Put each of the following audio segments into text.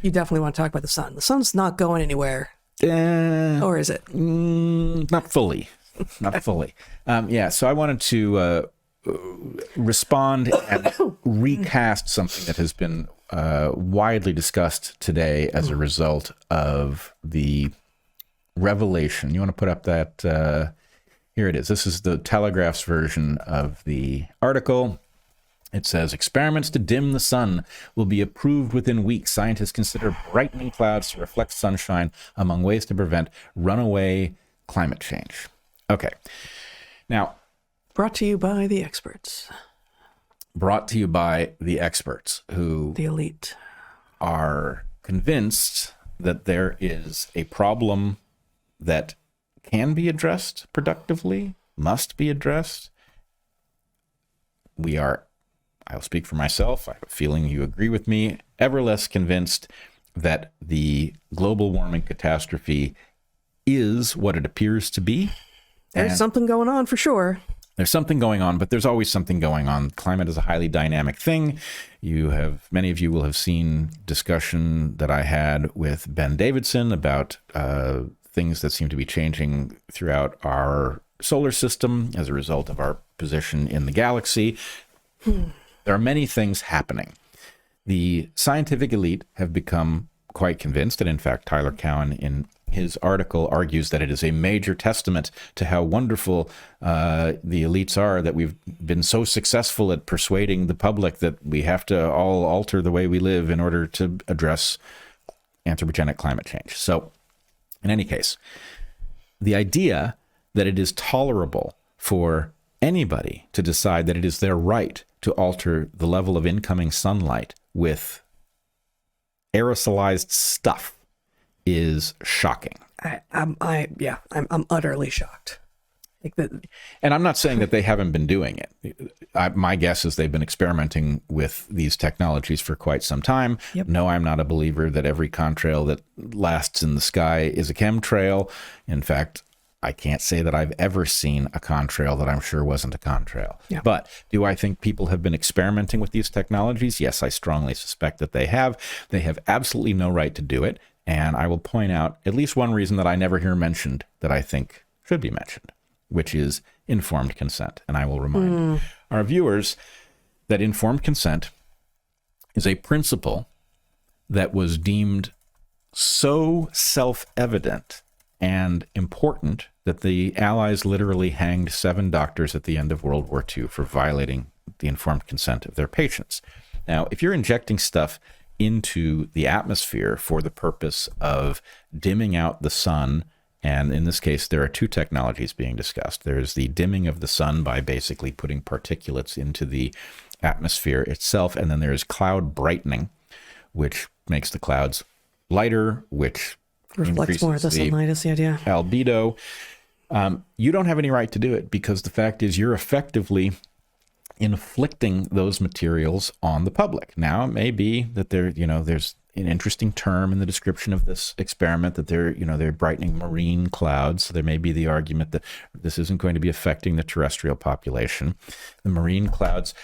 You definitely want to talk about the sun. The sun's not going anywhere. Or is it? Not fully. Not fully. So I wanted to respond and recast something that has been widely discussed today as a result of the revelation. You want to put up that? Here it is. This is the Telegraph's version of the article. It says, experiments to dim the sun will be approved within weeks. Scientists consider brightening clouds to reflect sunshine among ways to prevent runaway climate change. Okay. Now, brought to you by the experts. Brought to you by the experts who... the elite. ...are convinced that there is a problem that can be addressed productively, must be addressed. I'll speak for myself. I have a feeling you agree with me. Ever less convinced that the global warming catastrophe is what it appears to be. There's something going on for sure. There's something going on, but there's always something going on. Climate is a highly dynamic thing. Many of you will have seen discussion that I had with Ben Davidson about things that seem to be changing throughout our solar system as a result of our position in the galaxy. There are many things happening. The scientific elite have become quite convinced, and in fact, Tyler Cowen in his article argues that it is a major testament to how wonderful the elites are, that we've been so successful at persuading the public that we have to all alter the way we live in order to address anthropogenic climate change. So, in any case, the idea that it is tolerable for anybody to decide that it is their right to alter the level of incoming sunlight with aerosolized stuff is shocking. I'm utterly shocked. And I'm not saying that they haven't been doing it. My guess is they've been experimenting with these technologies for quite some time. Yep. No, I'm not a believer that every contrail that lasts in the sky is a chemtrail. In fact, I can't say that I've ever seen a contrail that I'm sure wasn't a contrail. Yeah. But do I think people have been experimenting with these technologies? Yes, I strongly suspect that they have. They have absolutely no right to do it. And I will point out at least one reason that I never hear mentioned that I think should be mentioned, which is informed consent. And I will remind our viewers that informed consent is a principle that was deemed so self-evident and important that the Allies literally hanged 7 doctors at the end of World War II for violating the informed consent of their patients. Now, if you're injecting stuff into the atmosphere for the purpose of dimming out the sun, and in this case, there are 2 technologies being discussed. There's the dimming of the sun by basically putting particulates into the atmosphere itself, and then there's cloud brightening, which makes the clouds lighter, which reflects more of the sunlight is the idea. Albedo. You don't have any right to do it because the fact is you're effectively inflicting those materials on the public. Now, it may be that there's an interesting term in the description of this experiment that they're brightening marine clouds. So there may be the argument that this isn't going to be affecting the terrestrial population. The marine clouds.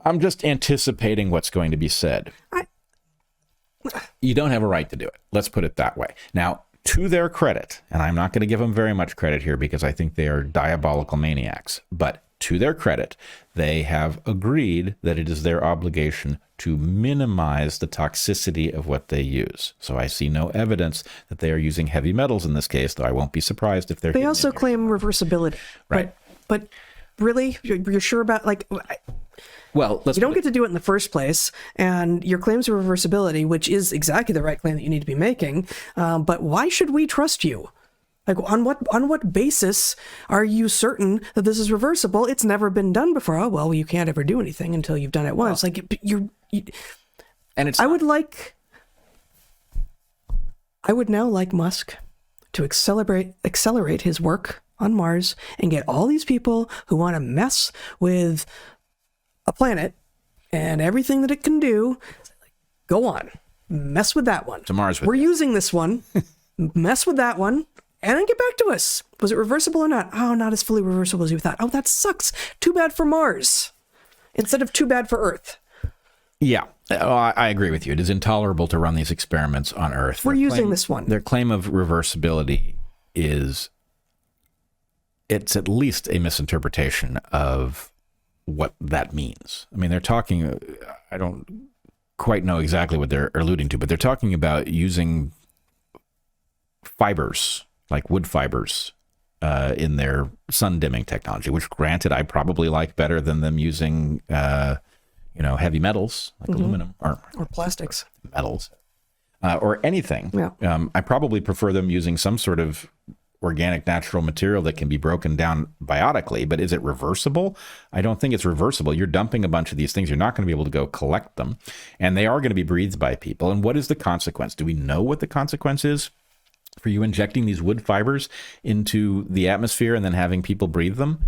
I'm just anticipating what's going to be said. You don't have a right to do it. Let's put it that way. Now, to their credit, and I'm not going to give them very much credit here because I think they are diabolical maniacs, but to their credit, they have agreed that it is their obligation to minimize the toxicity of what they use. So I see no evidence that they are using heavy metals in this case, though I won't be surprised if they're... They also claim reversibility. Right. But really? You're sure about, Well, you don't get to do it in the first place, and your claims of reversibility, which is exactly the right claim that you need to be making, but why should we trust you? On what basis are you certain that this is reversible? It's never been done before. Oh, well, you can't ever do anything until you've done it once. And it's... I would now like Musk to accelerate his work on Mars and get all these people who want to mess with a planet and everything that it can do. Go on, mess with that one. To Mars. We're using this one. Mess with that one. And then get back to us. Was it reversible or not? Oh, not as fully reversible as you thought. Oh, that sucks. Too bad for Mars. Instead of too bad for Earth. Yeah, I agree with you. It is intolerable to run these experiments on Earth. We're using this one. Their claim of reversibility it's at least a misinterpretation of what that means. I mean, they're talking, I don't quite know exactly what they're alluding to, but they're talking about using fibers, like wood fibers, in their sun dimming technology, which granted I probably like better than them using, heavy metals like aluminum or plastics, metals, or anything. Yeah. I probably prefer them using some sort of organic natural material that can be broken down biotically, but is it reversible? I don't think it's reversible. You're dumping a bunch of these things. You're not going to be able to go collect them, and they are going to be breathed by people. And what is the consequence? Do we know what the consequence is for you injecting these wood fibers into the atmosphere and then having people breathe them?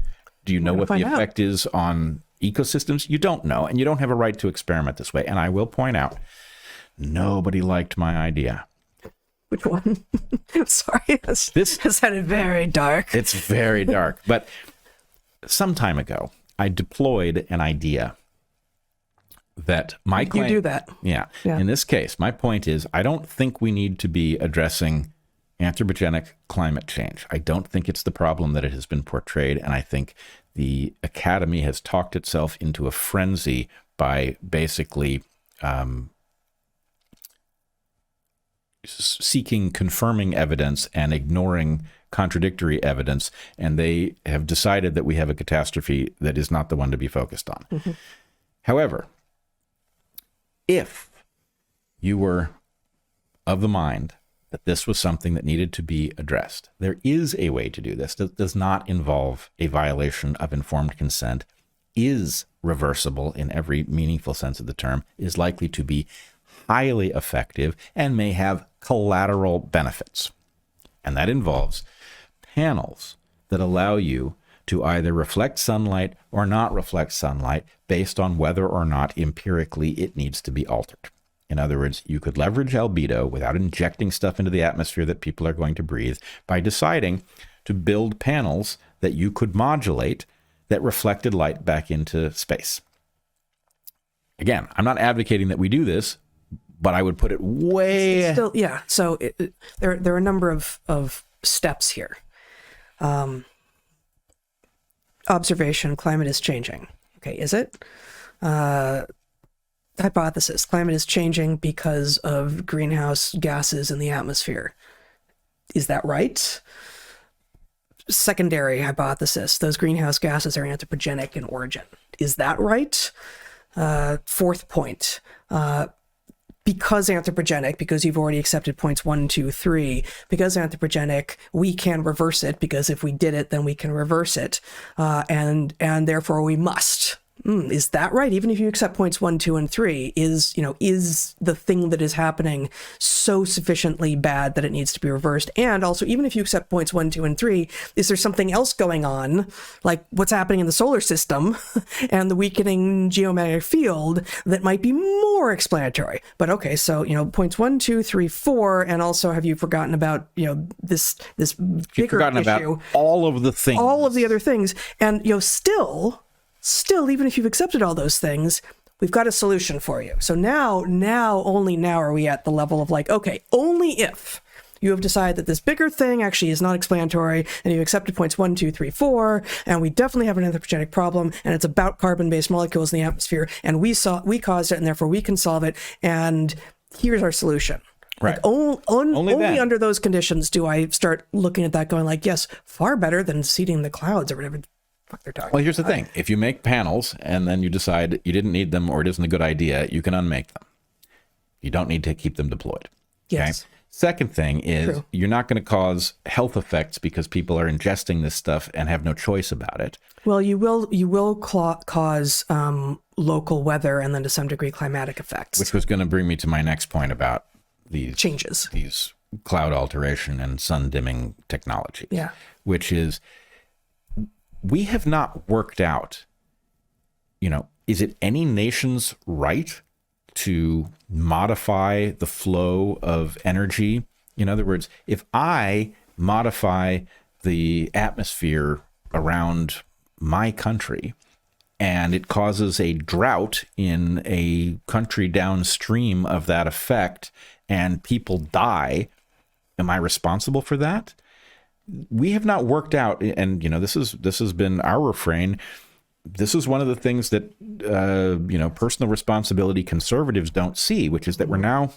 Do you know what the effect is on ecosystems? You don't know, and you don't have a right to experiment this way. And I will point out, nobody liked my idea. Which one? Sorry, this has sounded very dark. It's very dark. But some time ago, I deployed an idea that my claim... You do that. Yeah. In this case, my point is, I don't think we need to be addressing anthropogenic climate change. I don't think it's the problem that it has been portrayed, and I think the Academy has talked itself into a frenzy by basically seeking confirming evidence and ignoring contradictory evidence, and they have decided that we have a catastrophe that is not the one to be focused on. Mm-hmm. However, if you were of the mind that this was something that needed to be addressed, there is a way to do this that does not involve a violation of informed consent, is reversible in every meaningful sense of the term, is likely to be highly effective, and may have collateral benefits. And that involves panels that allow you to either reflect sunlight or not reflect sunlight based on whether or not empirically it needs to be altered. In other words, you could leverage albedo without injecting stuff into the atmosphere that people are going to breathe by deciding to build panels that you could modulate that reflected light back into space. Again, I'm not advocating that we do this, but I would put it way... Still, yeah, so there are a number of steps here. Observation, climate is changing. Okay, is it? Hypothesis, climate is changing because of greenhouse gases in the atmosphere. Is that right? Secondary hypothesis, those greenhouse gases are anthropogenic in origin. Is that right? Fourth point, because anthropogenic, because you've already accepted points 1, 2, 3, because anthropogenic, we can reverse it, because if we did it, then we can reverse it, and therefore we must. Is that right? Even if you accept points 1, 2, and 3, is the thing that is happening so sufficiently bad that it needs to be reversed? And also, even if you accept points 1, 2, and 3, is there something else going on, like what's happening in the solar system and the weakening geomagnetic field, that might be more explanatory? But okay, so points 1, 2, 3, 4, and also, have you forgotten about this bigger issue? About all of the things, all of the other things, and Still, even if you've accepted all those things, we've got a solution for you. So only now are we at the level of like, okay, only if you have decided that this bigger thing actually is not explanatory, and you've accepted points 1, 2, 3, 4, and we definitely have an anthropogenic problem, and it's about carbon-based molecules in the atmosphere, and we caused it, and therefore we can solve it, and here's our solution. Right. Like only under those conditions do I start looking at that going like, yes, far better than seeding the clouds or whatever they're talking Well, here's the thing. If you make panels and then you decide you didn't need them or it isn't a good idea, you can unmake them. You don't need to keep them deployed. Yes. Okay? Second thing is You're not going to cause health effects because people are ingesting this stuff and have no choice about it. Well, you will cause local weather and then to some degree climatic effects. Which was going to bring me to my next point about these changes, these cloud alteration and sun dimming technologies. Yeah. Which is, we have not worked out, is it any nation's right to modify the flow of energy? In other words, if I modify the atmosphere around my country and it causes a drought in a country downstream of that effect and people die, am I responsible for that? We have not worked out, and this has been our refrain. This is one of the things that personal responsibility conservatives don't see, which is that we're now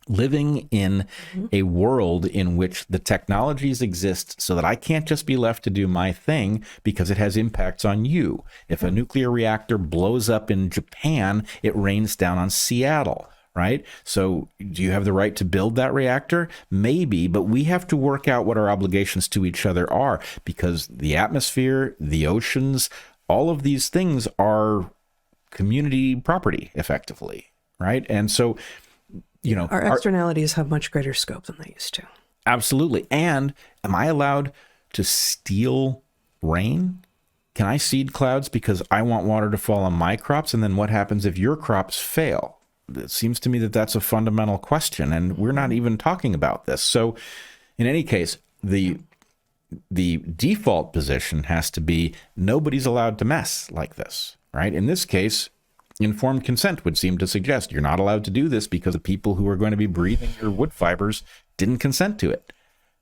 living in a world in which the technologies exist so that I can't just be left to do my thing because it has impacts on you. If a nuclear reactor blows up in Japan, it rains down on Seattle. Right? So do you have the right to build that reactor? Maybe, but we have to work out what our obligations to each other are, because the atmosphere, the oceans, all of these things are community property, effectively. Right? And so, our externalities have much greater scope than they used to. Absolutely. And am I allowed to steal rain? Can I seed clouds because I want water to fall on my crops? And then what happens if your crops fail? It seems to me that that's a fundamental question, and we're not even talking about this. So in any case, the default position has to be nobody's allowed to mess like this, right? In this case, informed consent would seem to suggest you're not allowed to do this because the people who are going to be breathing your wood fibers didn't consent to it.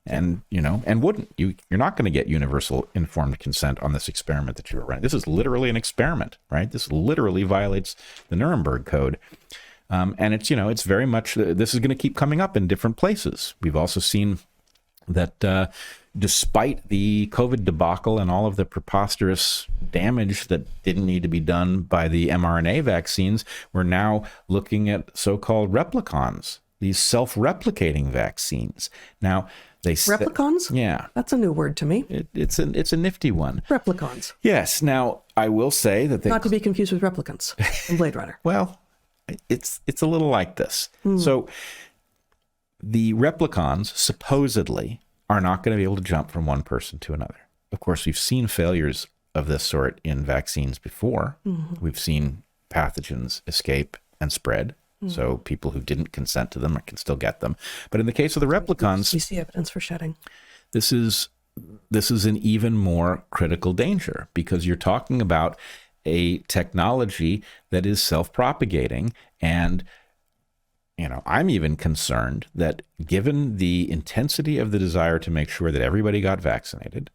And, and wouldn't. You're not going to get universal informed consent on this experiment that you were running. This is literally an experiment, right? This literally violates the Nuremberg Code. And it's very much, this is going to keep coming up in different places. We've also seen that despite the COVID debacle and all of the preposterous damage that didn't need to be done by the mRNA vaccines, we're now looking at so-called replicons, these self-replicating vaccines. Now, Replicons? Yeah. That's a new word to me. It's a nifty one. Replicons. Yes. Now, I will say that not to be confused with replicants in Blade Runner. Well, it's a little like this. So the replicons supposedly are not going to be able to jump from one person to another. Of course, we've seen failures of this sort in vaccines before. We've seen pathogens escape and spread. So people who didn't consent to them can still get them. But in the case of the replicons, we see evidence for shedding. This is an even more critical danger, because you're talking about a technology that is self-propagating. And, I'm even concerned that given the intensity of the desire to make sure that everybody got vaccinated,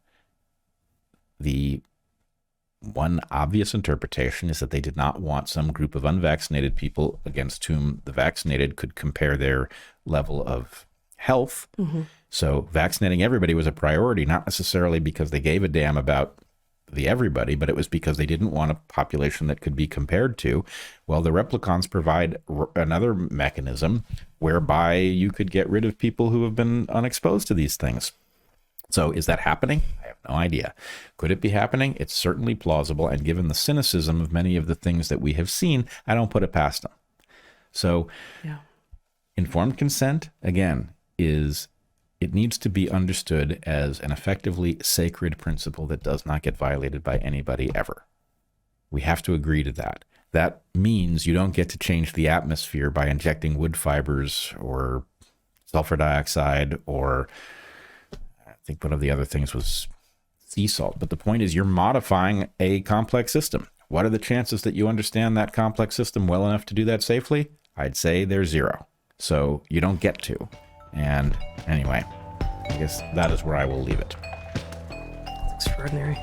the one obvious interpretation is that they did not want some group of unvaccinated people against whom the vaccinated could compare their level of health. So vaccinating everybody was a priority, not necessarily because they gave a damn about the everybody, but it was because they didn't want a population that could be compared to. Well, the replicons provide another mechanism whereby you could get rid of people who have been unexposed to these things. So is that happening? I have no idea. Could it be happening? It's certainly plausible. And given the cynicism of many of the things that we have seen, I don't put it past them. So informed consent, again, it needs to be understood as an effectively sacred principle that does not get violated by anybody ever. We have to agree to that. That means you don't get to change the atmosphere by injecting wood fibers or sulfur dioxide, or I think one of the other things was sea salt. But the point is, you're modifying a complex system. What are the chances that you understand that complex system well enough to do that safely? I'd say they're zero. So you don't get to. And anyway, I guess that is where I will leave it. Extraordinary.